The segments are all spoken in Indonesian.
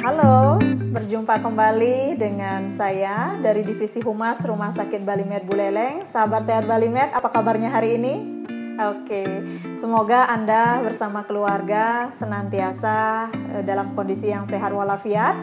Halo, berjumpa kembali dengan saya dari Divisi Humas Rumah Sakit Balimed Buleleng. Sahabat sehat Balimed, apa kabarnya hari ini? Oke, semoga Anda bersama keluarga senantiasa dalam kondisi yang sehat walafiat.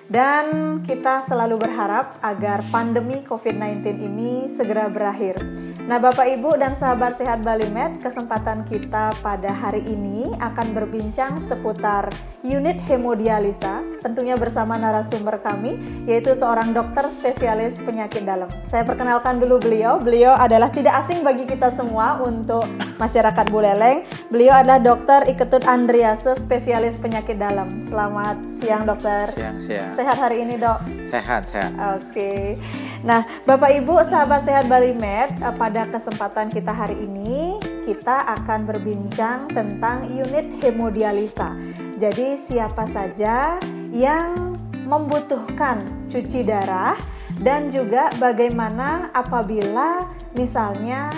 Dan kita selalu berharap agar pandemi COVID-19 ini segera berakhir. Nah, Bapak Ibu dan sahabat sehat Balimed, kesempatan kita pada hari ini akan berbincang seputar unit hemodialisa, tentunya bersama narasumber kami, yaitu seorang dokter spesialis penyakit dalam. Saya perkenalkan dulu beliau. Beliau adalah tidak asing bagi kita semua untuk masyarakat Buleleng. Beliau adalah Dr. Iketut Andriase, spesialis penyakit dalam. Selamat siang, dokter. Siang. Sehat hari ini, dok? Sehat. Oke. Nah, Bapak Ibu sahabat sehat Balimed, pada kesempatan kita hari ini kita akan berbincang tentang unit hemodialisa. Jadi siapa saja yang membutuhkan cuci darah dan juga bagaimana apabila misalnya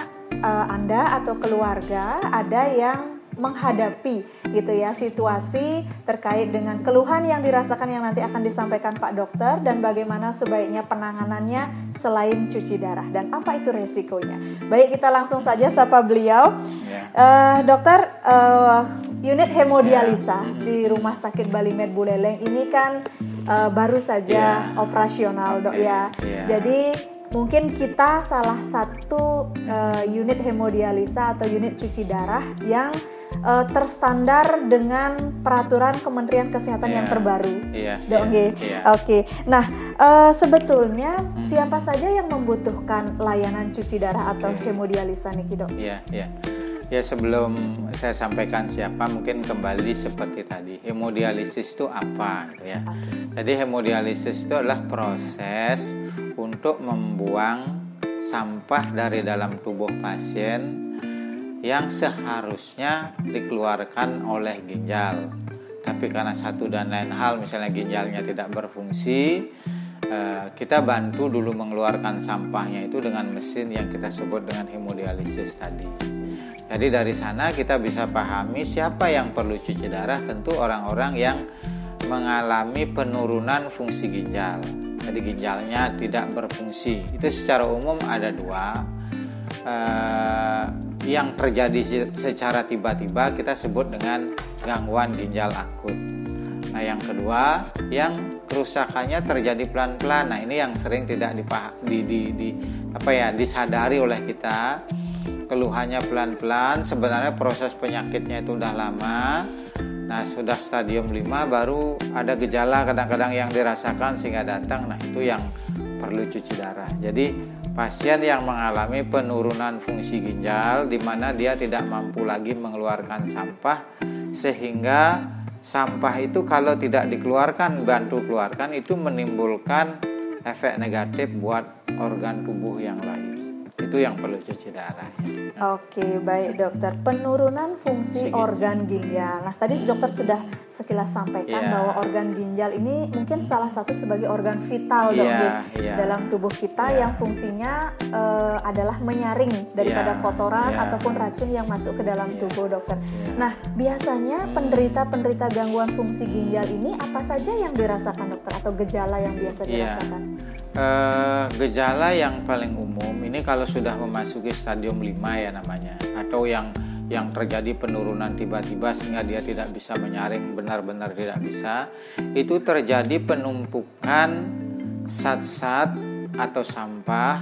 Anda atau keluarga ada yang menghadapi gitu ya situasi terkait dengan keluhan yang dirasakan yang nanti akan disampaikan Pak Dokter dan bagaimana sebaiknya penanganannya selain cuci darah dan apa itu resikonya. Baik, kita langsung saja sapa beliau. Dokter, unit hemodialisa di Rumah Sakit Balimed Buleleng ini kan baru saja operasional, dok ya. Jadi mungkin kita salah satu unit hemodialisa atau unit cuci darah yang terstandar dengan peraturan Kementerian Kesehatan yang terbaru. Oke. Nah, sebetulnya siapa saja yang membutuhkan layanan cuci darah atau hemodialisa nih, dok? Ya, sebelum saya sampaikan siapa, mungkin kembali seperti tadi. Hemodialisis itu apa gitu ya. Jadi hemodialisis itu adalah proses untuk membuang sampah dari dalam tubuh pasien yang seharusnya dikeluarkan oleh ginjal. Tapi karena satu dan lain hal, misalnya ginjalnya tidak berfungsi, kita bantu dulu mengeluarkan sampahnya itu dengan mesin yang kita sebut dengan hemodialisis tadi. Jadi dari sana kita bisa pahami siapa yang perlu cuci darah. Tentu orang-orang yang mengalami penurunan fungsi ginjal. Jadi ginjalnya tidak berfungsi. Itu secara umum ada dua. Yang terjadi secara tiba-tiba kita sebut dengan gangguan ginjal akut. Nah, yang kedua, yang kerusakannya terjadi pelan-pelan. Nah, ini yang sering tidak disadari oleh kita. Keluhannya pelan-pelan, sebenarnya proses penyakitnya itu udah lama. Nah, sudah stadium 5 baru ada gejala kadang-kadang yang dirasakan sehingga datang. Nah, itu yang perlu cuci darah. Jadi, pasien yang mengalami penurunan fungsi ginjal di mana dia tidak mampu lagi mengeluarkan sampah, sehingga sampah itu kalau tidak dikeluarkan, bantu keluarkan, itu menimbulkan efek negatif buat organ tubuh yang lain. Itu yang perlu cuci darah. Oke, baik dokter. Penurunan fungsi organ ginjal. Nah, tadi dokter sudah sekilas sampaikan bahwa organ ginjal ini mungkin salah satu sebagai organ vital dalam tubuh kita yang fungsinya adalah menyaring daripada kotoran ataupun racun yang masuk ke dalam tubuh, dokter. Nah, biasanya penderita gangguan fungsi ginjal ini apa saja yang dirasakan, dokter, atau gejala yang biasa dirasakan? Gejala yang paling umum ini kalau sudah memasuki stadium 5 ya namanya, atau yang terjadi penurunan tiba-tiba sehingga dia tidak bisa menyaring, benar-benar tidak bisa, itu terjadi penumpukan zat-zat atau sampah.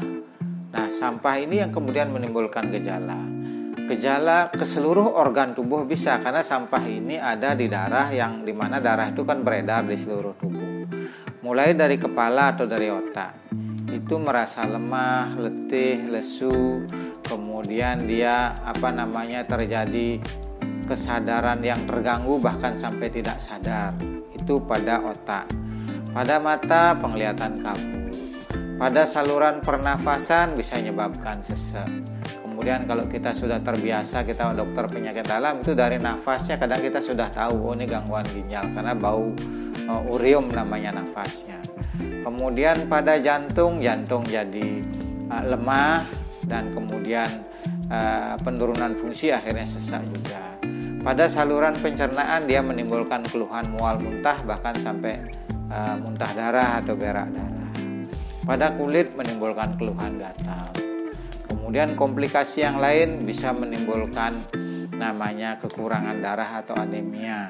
Nah, sampah ini yang kemudian menimbulkan gejala ke seluruh organ tubuh bisa, karena sampah ini ada di darah, yang dimana darah itu kan beredar di seluruh tubuh. Mulai dari kepala atau dari otak, itu merasa lemah, letih, lesu, kemudian dia terjadi kesadaran yang terganggu bahkan sampai tidak sadar. Itu pada otak. Pada mata penglihatan kabur. Pada saluran pernafasan bisa menyebabkan sesek. Kemudian kalau kita sudah terbiasa, kita dokter penyakit dalam, itu dari nafasnya kadang kita sudah tahu, ini gangguan ginjal karena bau urium namanya nafasnya. Kemudian pada jantung jadi lemah dan kemudian penurunan fungsi, akhirnya sesak juga. Pada saluran pencernaan dia menimbulkan keluhan mual, muntah, bahkan sampai muntah darah atau berak darah. Pada kulit menimbulkan keluhan gatal. Kemudian komplikasi yang lain bisa menimbulkan namanya kekurangan darah atau anemia.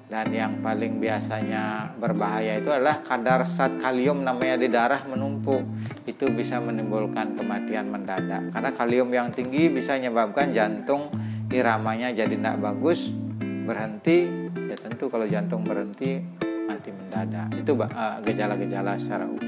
Dan yang paling biasanya berbahaya itu adalah kadar zat kalium namanya di darah menumpuk. Itu bisa menimbulkan kematian mendadak. Karena kalium yang tinggi bisa menyebabkan jantung iramanya jadi tidak bagus, berhenti. Ya tentu kalau jantung berhenti mati mendadak. Itu gejala-gejala secara umum.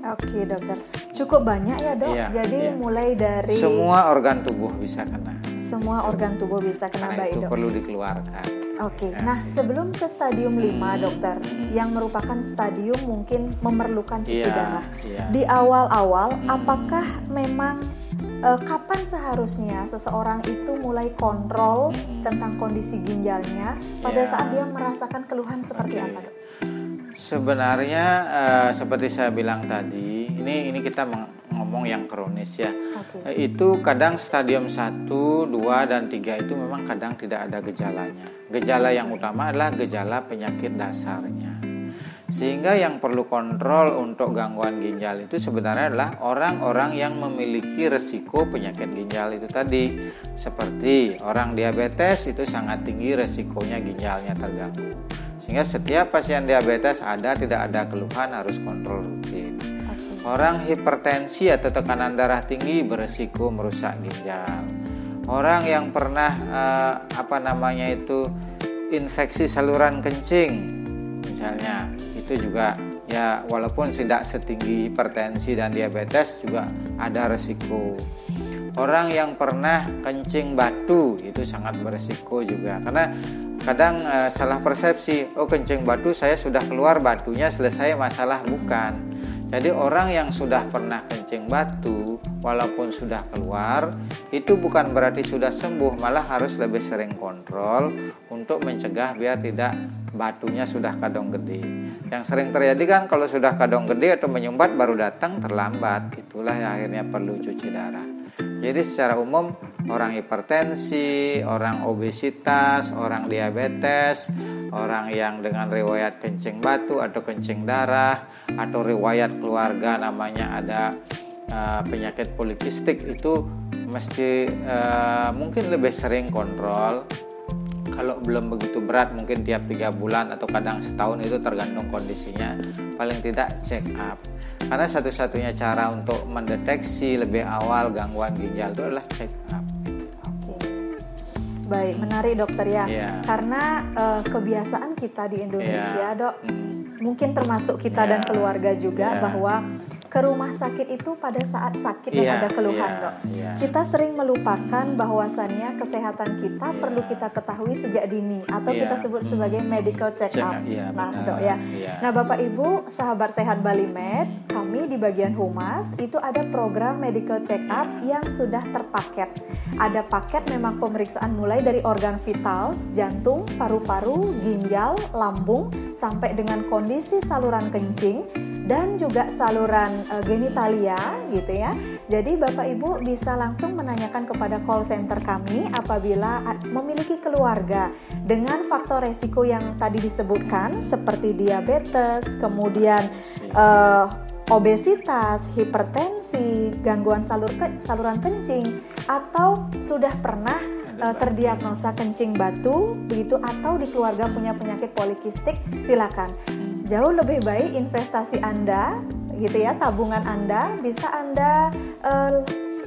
Oke dokter, cukup banyak ya dok. Jadi mulai dari semua organ tubuh bisa kena. Semua organ tubuh bisa kena. Karena baik itu dok. Perlu dikeluarkan. Oke, nah sebelum ke stadium 5 dokter, yang merupakan stadium mungkin memerlukan cuci darah. Di awal-awal, apakah memang kapan seharusnya seseorang itu mulai kontrol tentang kondisi ginjalnya pada saat dia merasakan keluhan seperti apa dok? Sebenarnya seperti saya bilang tadi, ini kita ngomong yang kronis ya. Itu kadang stadium 1, 2, dan 3 itu memang kadang tidak ada gejalanya. Gejala yang utama adalah gejala penyakit dasarnya. Sehingga yang perlu kontrol untuk gangguan ginjal itu sebenarnya adalah orang-orang yang memiliki resiko penyakit ginjal itu tadi. Seperti orang diabetes itu sangat tinggi resikonya ginjalnya terganggu. Sehingga setiap pasien diabetes tidak ada keluhan harus kontrol rutin. Orang hipertensi atau tekanan darah tinggi beresiko merusak ginjal. Orang yang pernah infeksi saluran kencing misalnya, itu juga ya walaupun tidak setinggi hipertensi dan diabetes juga ada resiko. Orang yang pernah kencing batu itu sangat beresiko juga, karena kadang salah persepsi, kencing batu saya sudah keluar batunya selesai masalah, bukan. Jadi orang yang sudah pernah kencing batu walaupun sudah keluar itu bukan berarti sudah sembuh, malah harus lebih sering kontrol untuk mencegah biar tidak batunya sudah kadong gede. Yang sering terjadi kan kalau sudah kadong gede atau menyumbat baru datang terlambat, itulah yang akhirnya perlu cuci darah. Jadi secara umum orang hipertensi, orang obesitas, orang diabetes, orang yang dengan riwayat kencing batu atau kencing darah, atau riwayat keluarga namanya ada penyakit polikistik, itu mesti mungkin lebih sering kontrol. Kalau belum begitu berat mungkin tiap 3 bulan atau kadang setahun, itu tergantung kondisinya. Paling tidak check up. Karena satu-satunya cara untuk mendeteksi lebih awal gangguan ginjal itu adalah check up. Baik, menarik dokter ya. Karena kebiasaan kita di Indonesia dok, mungkin termasuk kita dan keluarga juga, bahwa ke rumah sakit itu pada saat sakit dan ada keluhan dok. Kita sering melupakan bahwasannya kesehatan kita perlu kita ketahui sejak dini, atau kita sebut sebagai medical check up. Dok ya. Nah Bapak Ibu sahabat sehat Bali Med, kami di bagian humas itu ada program medical check up yang sudah terpaket. Ada paket memang pemeriksaan mulai dari organ vital, jantung, paru-paru, ginjal, lambung, sampai dengan kondisi saluran kencing dan juga saluran genitalia gitu ya. Jadi Bapak Ibu bisa langsung menanyakan kepada call center kami apabila memiliki keluarga dengan faktor resiko yang tadi disebutkan seperti diabetes, kemudian obesitas, hipertensi, gangguan saluran kencing, atau sudah pernah terdiagnosa kencing batu begitu, atau di keluarga punya penyakit polikistik, silakan. Jauh lebih baik investasi Anda gitu ya, tabungan Anda bisa Anda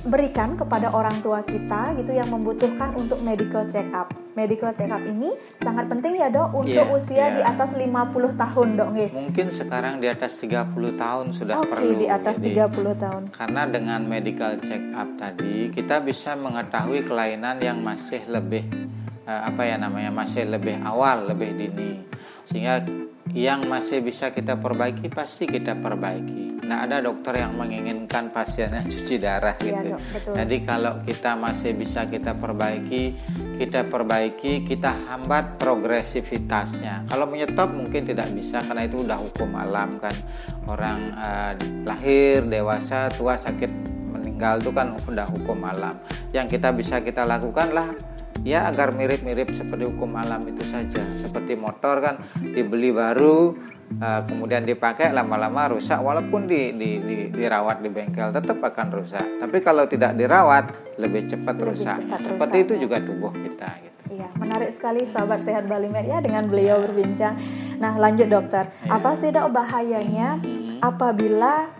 berikan kepada orang tua kita gitu yang membutuhkan untuk medical check up. Medical check up ini sangat penting ya dok untuk usia di atas 50 tahun dok nggih. Mungkin sekarang di atas 30 tahun sudah perlu. Oke, di atas 30 tahun. Karena dengan medical check up tadi kita bisa mengetahui kelainan yang masih lebih masih lebih awal, lebih dini. Sehingga yang masih bisa kita perbaiki pasti kita perbaiki. Nah, ada dokter yang menginginkan pasiennya cuci darah gitu. Dok, betul. Jadi kalau kita masih bisa kita perbaiki, kita hambat progresivitasnya. Kalau menyetop mungkin tidak bisa karena itu udah hukum alam kan. Orang lahir, dewasa, tua, sakit, meninggal itu kan udah hukum alam. Yang kita bisa kita lakukan lah ya agar mirip-mirip seperti hukum alam itu saja. Seperti motor kan dibeli baru, kemudian dipakai lama-lama rusak, walaupun dirawat di bengkel tetap akan rusak. Tapi kalau tidak dirawat lebih cepat rusaknya. Seperti itu juga tubuh kita gitu. Iya, menarik sekali sahabat sehat Balimed ya dengan beliau berbincang. Nah, lanjut dokter. Apa sih dok bahayanya apabila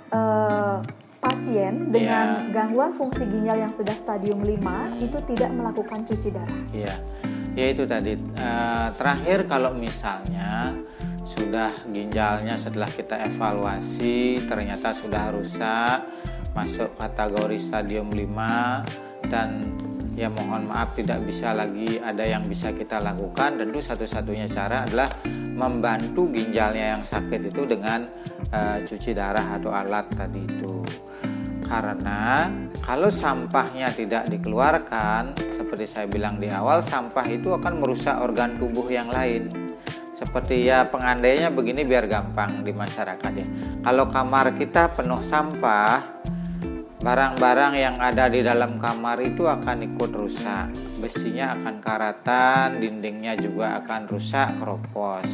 pasien dengan gangguan fungsi ginjal yang sudah stadium 5 itu tidak melakukan cuci darah? Iya. Ya itu tadi. Terakhir kalau misalnya sudah ginjalnya setelah kita evaluasi ternyata sudah rusak, masuk kategori stadium 5 dan ya mohon maaf tidak bisa lagi ada yang bisa kita lakukan. Tentu satu-satunya cara adalah membantu ginjalnya yang sakit itu dengan cuci darah atau alat tadi itu. Karena kalau sampahnya tidak dikeluarkan, seperti saya bilang di awal, sampah itu akan merusak organ tubuh yang lain. Seperti ya pengandainya begini biar gampang di masyarakat ya. Kalau kamar kita penuh sampah, barang-barang yang ada di dalam kamar itu akan ikut rusak. Besinya akan karatan, dindingnya juga akan rusak, keropos.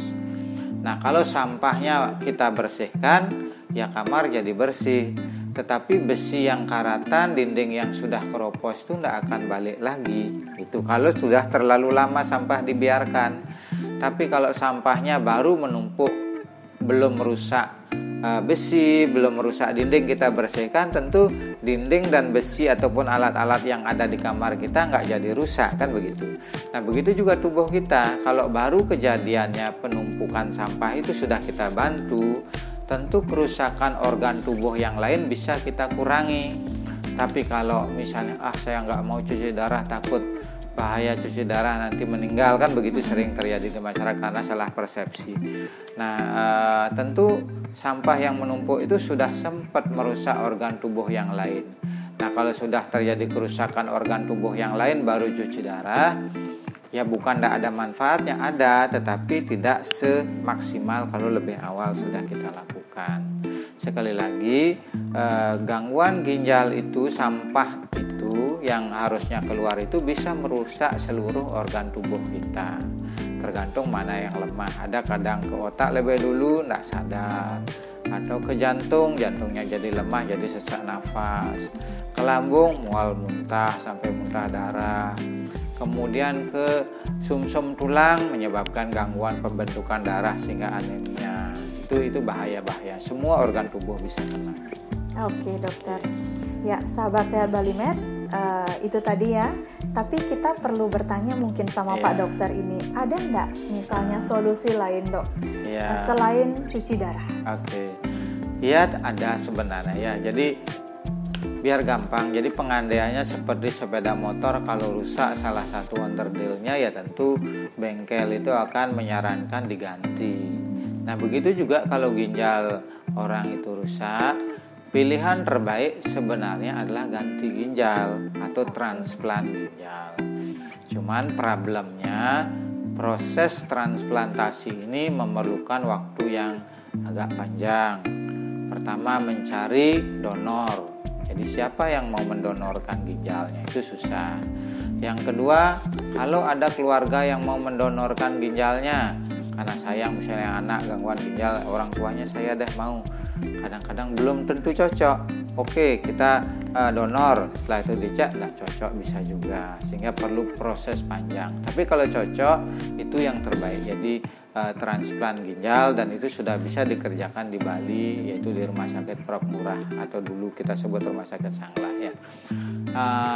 Nah, kalau sampahnya kita bersihkan, ya kamar jadi bersih. Tetapi besi yang karatan, dinding yang sudah keropos itu tidak akan balik lagi. Itu kalau sudah terlalu lama sampah dibiarkan. Tapi kalau sampahnya baru menumpuk, belum merusak besi, belum merusak dinding, kita bersihkan, tentu dinding dan besi ataupun alat-alat yang ada di kamar kita nggak jadi rusak, kan begitu. Nah begitu juga tubuh kita, kalau baru kejadiannya penumpukan sampah itu sudah kita bantu, tentu kerusakan organ tubuh yang lain bisa kita kurangi. Tapi kalau misalnya saya nggak mau cuci darah, takut bahaya cuci darah nanti meninggal, kan begitu sering terjadi di masyarakat karena salah persepsi. Nah tentu sampah yang menumpuk itu sudah sempat merusak organ tubuh yang lain. Nah kalau sudah terjadi kerusakan organ tubuh yang lain baru cuci darah, ya bukan tidak ada manfaatnya, ada, tetapi tidak semaksimal kalau lebih awal sudah kita lakukan. Sekali lagi, gangguan ginjal itu, sampah itu yang harusnya keluar itu bisa merusak seluruh organ tubuh kita. Tergantung mana yang lemah. Ada kadang ke otak lebih dulu, tidak sadar. Atau ke jantung, jantungnya jadi lemah, jadi sesak nafas. Ke lambung, mual muntah sampai muntah darah. Kemudian ke sumsum tulang menyebabkan gangguan pembentukan darah sehingga anemia. Itu bahaya. Semua organ tubuh bisa kena. Oke dokter. Ya sahabat sehat Balimed, itu tadi ya. Tapi kita perlu bertanya mungkin sama Pak dokter ini, ada enggak misalnya solusi lain dok selain cuci darah? Oke. Ya ada sebenarnya ya. Jadi biar gampang, jadi pengandaiannya seperti sepeda motor, kalau rusak salah satu onderdilnya ya tentu bengkel itu akan menyarankan diganti. Nah begitu juga kalau ginjal orang itu rusak, pilihan terbaik sebenarnya adalah ganti ginjal atau transplant ginjal. Cuman problemnya proses transplantasi ini memerlukan waktu yang agak panjang. Pertama mencari donor. Jadi siapa yang mau mendonorkan ginjalnya itu susah. Yang kedua, kalau ada keluarga yang mau mendonorkan ginjalnya, karena sayang misalnya anak gangguan ginjal, orang tuanya saya mau, kadang-kadang belum tentu cocok. Oke, kita donor, setelah itu dicek, cocok bisa juga, sehingga perlu proses panjang. Tapi kalau cocok, itu yang terbaik. Jadi transplant ginjal, dan itu sudah bisa dikerjakan di Bali, yaitu di Rumah Sakit Prof Murah atau dulu kita sebut Rumah Sakit Sanglah ya.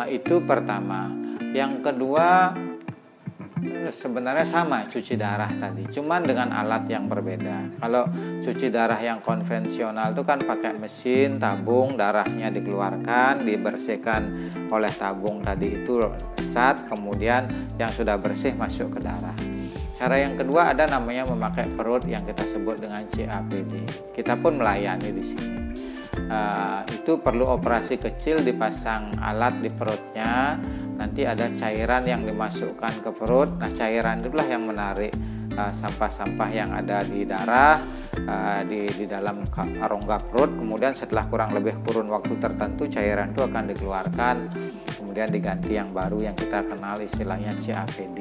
Itu pertama. Yang kedua sebenarnya sama cuci darah tadi, cuman dengan alat yang berbeda. Kalau cuci darah yang konvensional itu kan pakai mesin, tabung, darahnya dikeluarkan, dibersihkan oleh tabung tadi itu sat, kemudian yang sudah bersih masuk ke darah. Cara yang kedua ada namanya memakai perut yang kita sebut dengan CAPD. Kita pun melayani di sini. Itu perlu operasi kecil, dipasang alat di perutnya. Nanti ada cairan yang dimasukkan ke perut. Nah cairan itulah yang menarik sampah-sampah yang ada di darah, di dalam rongga perut. Kemudian setelah kurang lebih kurun waktu tertentu cairan itu akan dikeluarkan, kemudian diganti yang baru yang kita kenal istilahnya CAPD.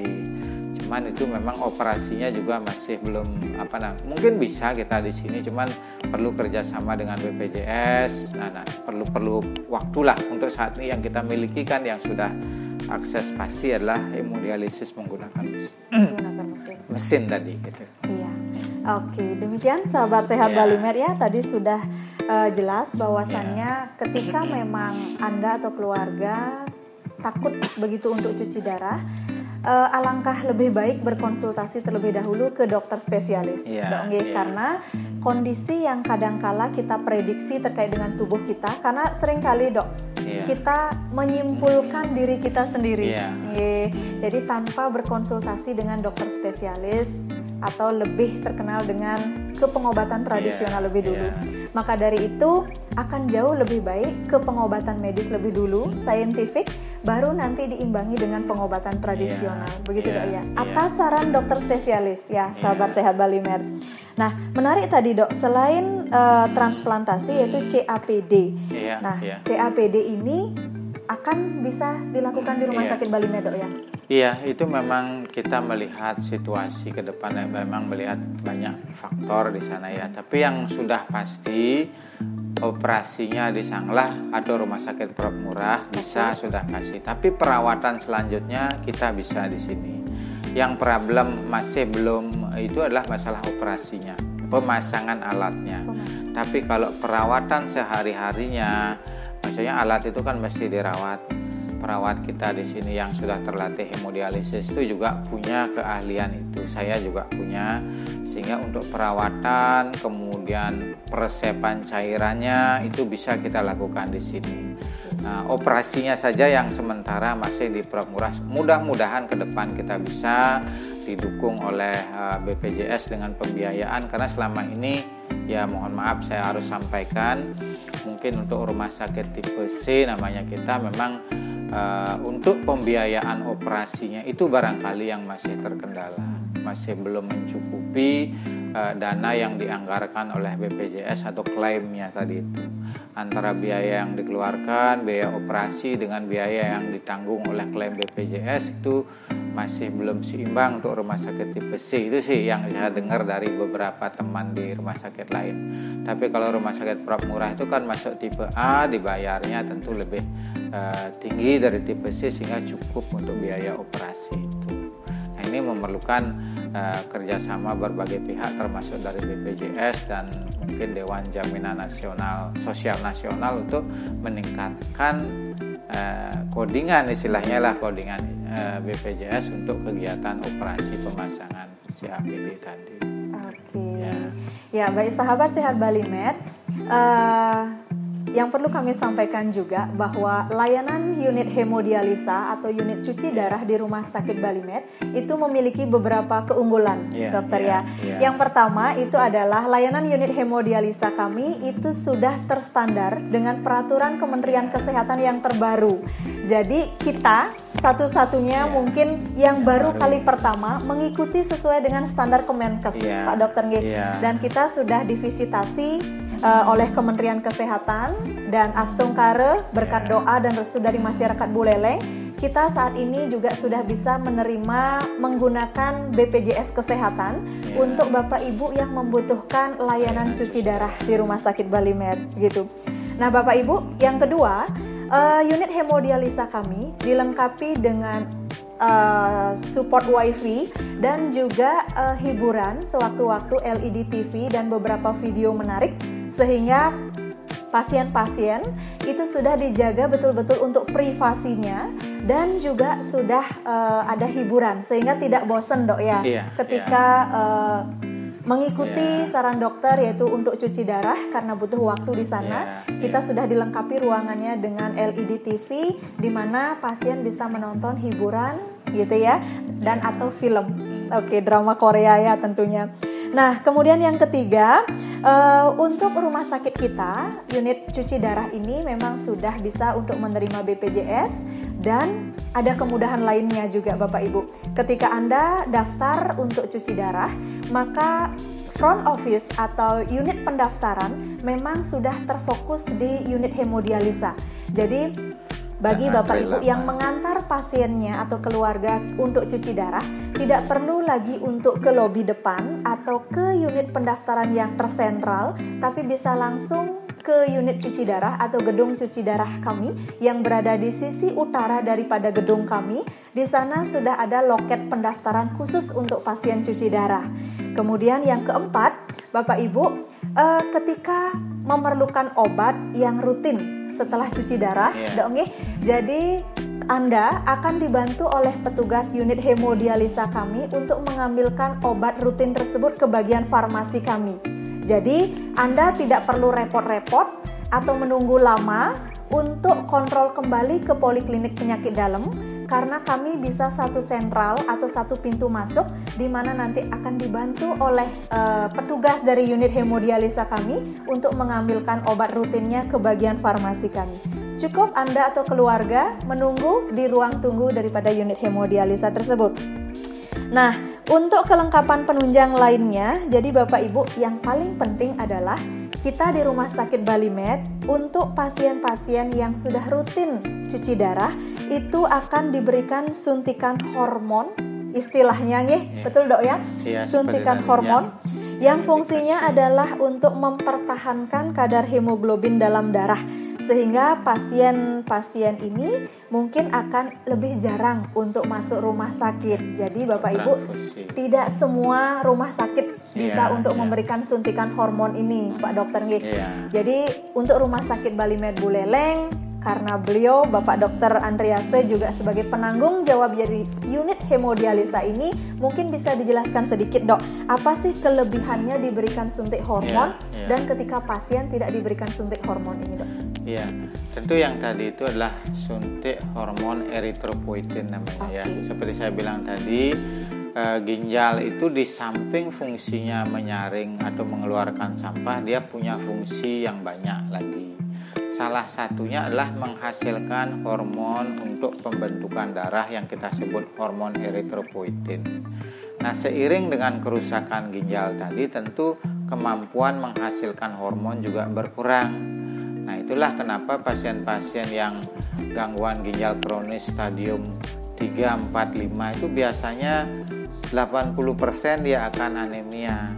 Cuman itu memang operasinya juga masih belum mungkin bisa kita di sini, cuman perlu kerjasama dengan BPJS. Perlu waktulah. Untuk saat ini yang kita miliki kan yang sudah akses pasti adalah hemodialisis menggunakan mesin tadi gitu. Iya. Oke, demikian sahabat sehat Balimed ya. Tadi sudah jelas bahwasannya ketika memang Anda atau keluarga takut begitu untuk cuci darah, alangkah lebih baik berkonsultasi terlebih dahulu ke dokter spesialis, karena kondisi yang kadangkala kita prediksi terkait dengan tubuh kita, karena seringkali kita menyimpulkan diri kita sendiri, jadi tanpa berkonsultasi dengan dokter spesialis atau lebih terkenal dengan ke pengobatan tradisional lebih dulu. Maka dari itu akan jauh lebih baik ke pengobatan medis lebih dulu, scientific, baru nanti diimbangi dengan pengobatan tradisional. Begitu Dok ya. Atas saran dokter spesialis ya, sahabat sehat Balimed. Nah, menarik tadi Dok, selain transplantasi yaitu CAPD. CAPD ini akan bisa dilakukan di rumah sakit Balimed Dok ya? Iya, itu memang kita melihat situasi ke depan, memang melihat banyak faktor di sana ya. Tapi yang sudah pasti operasinya di Sanglah atau rumah sakit Prof Murah bisa sudah pasti. Tapi perawatan selanjutnya kita bisa di sini. Yang problem masih belum itu adalah masalah operasinya, pemasangan alatnya. Tapi kalau perawatan sehari-harinya, maksudnya alat itu kan mesti dirawat. Perawat kita di sini yang sudah terlatih hemodialisis itu juga punya keahlian itu. Saya juga punya, sehingga untuk perawatan kemudian peresepan cairannya itu bisa kita lakukan di sini. Nah, operasinya saja yang sementara masih di Prof Murah. Mudah-mudahan ke depan kita bisa didukung oleh BPJS dengan pembiayaan, karena selama ini ya mohon maaf saya harus sampaikan, mungkin untuk rumah sakit tipe C namanya kita memang untuk pembiayaan operasinya itu barangkali yang masih terkendala, masih belum mencukupi dana yang dianggarkan oleh BPJS atau klaimnya tadi itu. Antara biaya yang dikeluarkan, biaya operasi dengan biaya yang ditanggung oleh klaim BPJS itu masih belum seimbang untuk rumah sakit tipe C. Itu sih yang saya dengar dari beberapa teman di rumah sakit lain. Tapi kalau rumah sakit Prof Murah itu kan masuk tipe A, dibayarnya tentu lebih tinggi dari tipe C sehingga cukup untuk biaya operasi itu. Nah, ini memerlukan kerjasama berbagai pihak termasuk dari BPJS dan mungkin Dewan Jaminan Nasional Sosial Nasional untuk meningkatkan codingan, istilahnya lah codingan BPJS untuk kegiatan operasi pemasangan CAPD tadi. Ya, baik sahabat sehat Balimed. Yang perlu kami sampaikan juga bahwa layanan unit hemodialisa atau unit cuci darah di Rumah Sakit Balimed itu memiliki beberapa keunggulan, dokter ya. Yang pertama itu adalah layanan unit hemodialisa kami itu sudah terstandar dengan peraturan Kementerian Kesehatan yang terbaru. Jadi kita satu-satunya mungkin yang baru kali pertama mengikuti sesuai dengan standar Kemenkes, Pak Dokter G. Dan kita sudah divisitasi oleh Kementerian Kesehatan dan Astungkare berkat doa dan restu dari masyarakat Buleleng, kita saat ini juga sudah bisa menerima menggunakan BPJS Kesehatan untuk Bapak Ibu yang membutuhkan layanan cuci darah di Rumah Sakit Balimed gitu. Nah, Bapak Ibu, yang kedua, unit hemodialisa kami dilengkapi dengan support wifi dan juga hiburan sewaktu-waktu LED TV dan beberapa video menarik, sehingga pasien-pasien itu sudah dijaga betul-betul untuk privasinya dan juga sudah ada hiburan sehingga tidak bosan Dok ya ketika mengikuti saran dokter yaitu untuk cuci darah karena butuh waktu di sana. Kita sudah dilengkapi ruangannya dengan LED TV di mana pasien bisa menonton hiburan gitu ya dan atau film. Drama Korea ya tentunya. Nah, kemudian yang ketiga, untuk rumah sakit kita, unit cuci darah ini memang sudah bisa untuk menerima BPJS Dan ada kemudahan lainnya juga Bapak Ibu. Ketika Anda daftar untuk cuci darah, maka front office atau unit pendaftaran memang sudah terfokus di unit hemodialisa. Jadi bagi Bapak Ibu yang mengantar pasiennya atau keluarga untuk cuci darah, tidak perlu lagi untuk ke lobi depan atau ke unit pendaftaran yang tersentral, tapi bisa langsung ke unit cuci darah atau gedung cuci darah kami yang berada di sisi utara daripada gedung kami. Di sana sudah ada loket pendaftaran khusus untuk pasien cuci darah. Kemudian yang keempat, Bapak Ibu, ketika memerlukan obat yang rutin setelah cuci darah, jadi Anda akan dibantu oleh petugas unit hemodialisa kami untuk mengambilkan obat rutin tersebut ke bagian farmasi kami. Jadi Anda tidak perlu repot-repot atau menunggu lama untuk kontrol kembali ke poliklinik penyakit dalam, karena kami bisa satu sentral atau satu pintu masuk di mana nanti akan dibantu oleh petugas dari unit hemodialisa kami untuk mengambilkan obat rutinnya ke bagian farmasi kami. Cukup Anda atau keluarga menunggu di ruang tunggu daripada unit hemodialisa tersebut. Nah, untuk kelengkapan penunjang lainnya, jadi Bapak Ibu, yang paling penting adalah kita di Rumah Sakit Bali Med untuk pasien-pasien yang sudah rutin cuci darah itu akan diberikan suntikan hormon, istilahnya betul Dok ya? Suntikan hormon yang fungsinya adalah untuk mempertahankan kadar hemoglobin dalam darah, sehingga pasien-pasien ini mungkin akan lebih jarang untuk masuk rumah sakit. Jadi Bapak Ibu, tidak semua rumah sakit bisa untuk memberikan suntikan hormon ini, Pak Dokter. Jadi untuk Rumah Sakit Bali Med Buleleng, karena beliau Bapak Dokter Andrease juga sebagai penanggung jawab dari unit hemodialisa ini, mungkin bisa dijelaskan sedikit Dok, apa sih kelebihannya diberikan suntik hormon dan ketika pasien tidak diberikan suntik hormon ini Dok? Iya, tentu yang tadi itu adalah suntik hormon eritropoietin namanya Seperti saya bilang tadi, ginjal itu di samping fungsinya menyaring atau mengeluarkan sampah, dia punya fungsi yang banyak lagi. Salah satunya adalah menghasilkan hormon untuk pembentukan darah yang kita sebut hormon eritropoietin. Nah, seiring dengan kerusakan ginjal tadi, tentu kemampuan menghasilkan hormon juga berkurang. Nah, itulah kenapa pasien-pasien yang gangguan ginjal kronis stadium 3, 4, 5 itu biasanya 80% dia akan anemia.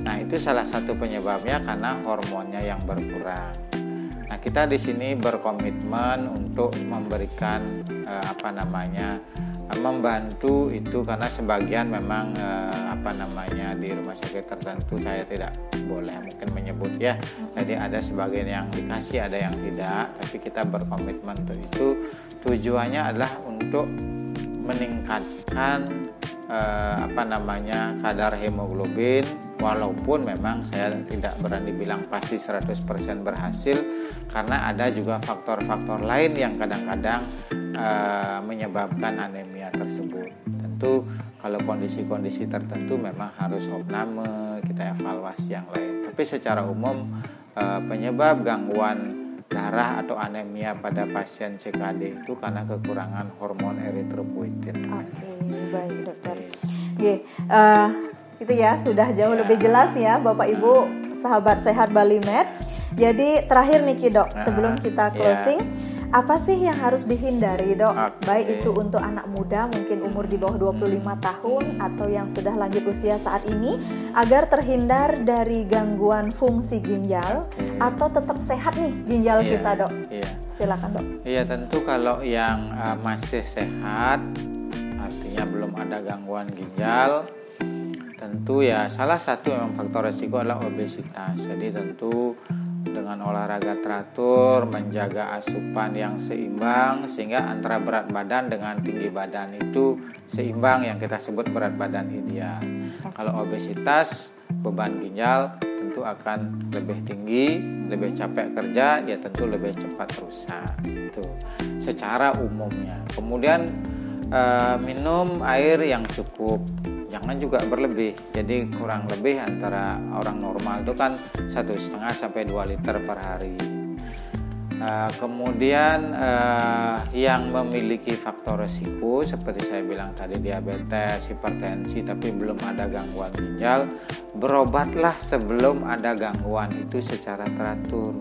Nah, itu salah satu penyebabnya karena hormonnya yang berkurang. Nah, kita di sini berkomitmen untuk memberikan membantu itu, karena sebagian memang di rumah sakit tertentu saya tidak boleh mungkin menyebut ya. Jadi ada sebagian yang dikasih, ada yang tidak, tapi kita berkomitmen untuk itu. Tujuannya adalah untuk meningkatkan kadar hemoglobin, walaupun memang saya tidak berani bilang pasti 100% berhasil, karena ada juga faktor-faktor lain yang kadang-kadang menyebabkan anemia tersebut. Tentu kalau kondisi-kondisi tertentu memang harus opname, kita evaluasi yang lain. Tapi secara umum penyebab gangguan darah atau anemia pada pasien CKD itu karena kekurangan hormon eritropoietin. Oke, baik Dokter. Itu ya sudah jauh lebih jelas ya Bapak Ibu sahabat sehat Bali Med. Jadi terakhir nih Dok, sebelum kita closing, apa sih yang harus dihindari Dok? Baik itu untuk anak muda mungkin umur di bawah 25 tahun atau yang sudah lanjut usia saat ini, agar terhindar dari gangguan fungsi ginjal atau tetap sehat nih ginjal kita Dok? Silakan Dok. Iya, tentu kalau yang masih sehat, artinya belum ada gangguan ginjal, tentu ya salah satu memang faktor resiko adalah obesitas. Jadi tentu dengan olahraga teratur, menjaga asupan yang seimbang sehingga antara berat badan dengan tinggi badan itu seimbang, yang kita sebut berat badan ideal. Kalau obesitas, beban ginjal tentu akan lebih tinggi, lebih capek kerja, ya tentu lebih cepat rusak. Itu secara umumnya. Kemudian minum air yang cukup, jangan juga berlebih. Jadi kurang lebih antara orang normal itu kan 1,5 sampai 2 liter per hari. Kemudian yang memiliki faktor resiko seperti saya bilang tadi, diabetes, hipertensi, tapi belum ada gangguan ginjal, berobatlah sebelum ada gangguan itu secara teratur.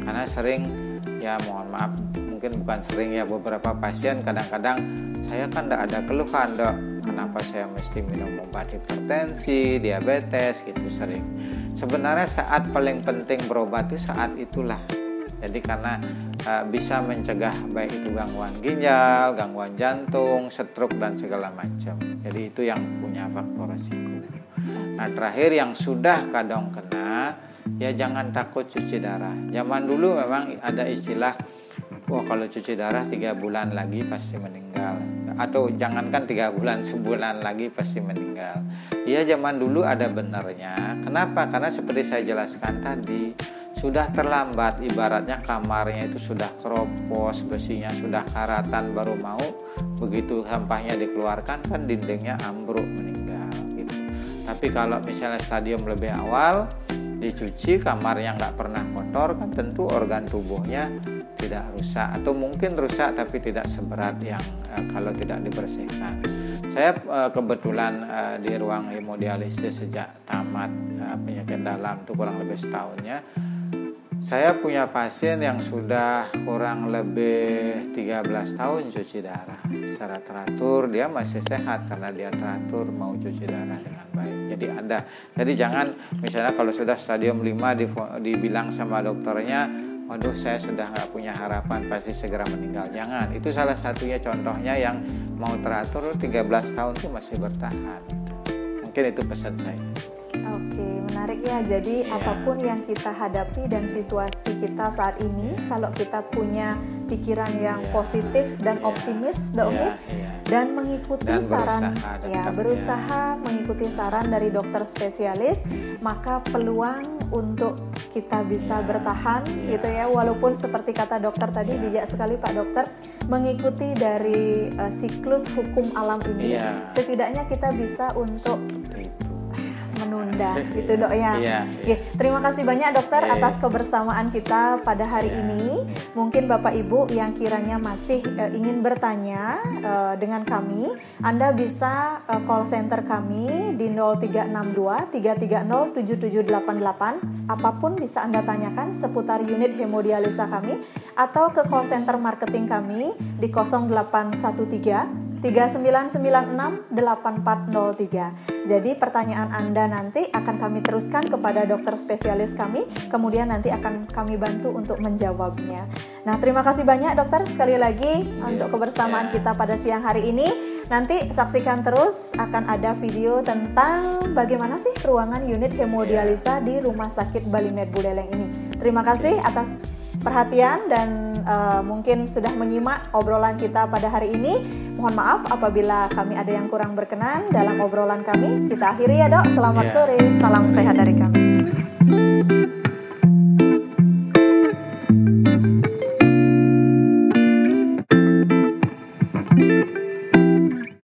Karena sering, ya mohon maaf, mungkin bukan sering ya, beberapa pasien kadang-kadang, saya kan tidak ada keluhan dok, kenapa saya mesti minum obat hipertensi, diabetes gitu, sering. Sebenarnya saat paling penting berobat itu saat itulah. Jadi karena bisa mencegah baik itu gangguan ginjal, gangguan jantung, stroke dan segala macam. Jadi itu yang punya faktor resiko. Nah terakhir yang sudah kadang kena, ya jangan takut cuci darah. Zaman dulu memang ada istilah, wah kalau cuci darah 3 bulan lagi pasti meninggal. Atau jangankan 3 bulan, sebulan lagi pasti meninggal. Ya zaman dulu ada benarnya. Kenapa? Karena seperti saya jelaskan tadi, sudah terlambat, ibaratnya kamarnya itu sudah keropos, besinya sudah karatan, baru mau begitu sampahnya dikeluarkan kan dindingnya ambruk, meninggal gitu. Tapi kalau misalnya stadium lebih awal, dicuci, kamarnya nggak pernah kotor, kan tentu organ tubuhnya tidak rusak, atau mungkin rusak tapi tidak seberat yang kalau tidak dibersihkan. Saya kebetulan di ruang hemodialisis sejak tamat penyakit dalam itu kurang lebih setahunnya. Saya punya pasien yang sudah kurang lebih 13 tahun cuci darah secara teratur. Dia masih sehat karena dia teratur mau cuci darah dengan baik. Jadi jangan misalnya kalau sudah stadium 5 dibilang sama dokternya, waduh saya sudah nggak punya harapan, pasti segera meninggal. Jangan, itu salah satunya contohnya yang mau teratur 13 tahun itu masih bertahan. Mungkin itu pesan saya. Oke, menarik ya. Jadi apapun yang kita hadapi dan situasi kita saat ini, kalau kita punya pikiran yang positif dan optimis, dan mengikuti berusaha mengikuti saran dari dokter spesialis, maka peluang untuk kita bisa bertahan gitu ya. Walaupun seperti kata dokter tadi, bijak sekali Pak Dokter, mengikuti dari siklus hukum alam ini, setidaknya kita bisa untuk menunda gitu dok ya. Terima kasih banyak dokter atas kebersamaan kita pada hari ini. Mungkin Bapak Ibu yang kiranya masih ingin bertanya dengan kami, Anda bisa call center kami di 0362 330 7788. Apapun bisa Anda tanyakan seputar unit hemodialisa kami, atau ke call center marketing kami di 0813 3996 8403. Jadi pertanyaan Anda nanti akan kami teruskan kepada dokter spesialis kami, kemudian nanti akan kami bantu untuk menjawabnya. Nah, terima kasih banyak dokter sekali lagi untuk kebersamaan kita pada siang hari ini. Nanti saksikan terus, akan ada video tentang bagaimana sih ruangan unit hemodialisa di Rumah Sakit Balimed Buleleng ini. Terima kasih atas perhatian dan mungkin sudah menyimak obrolan kita pada hari ini. Mohon maaf apabila kami ada yang kurang berkenan dalam obrolan kami. Kita akhiri ya dok. Selamat sore, salam sehat dari kami.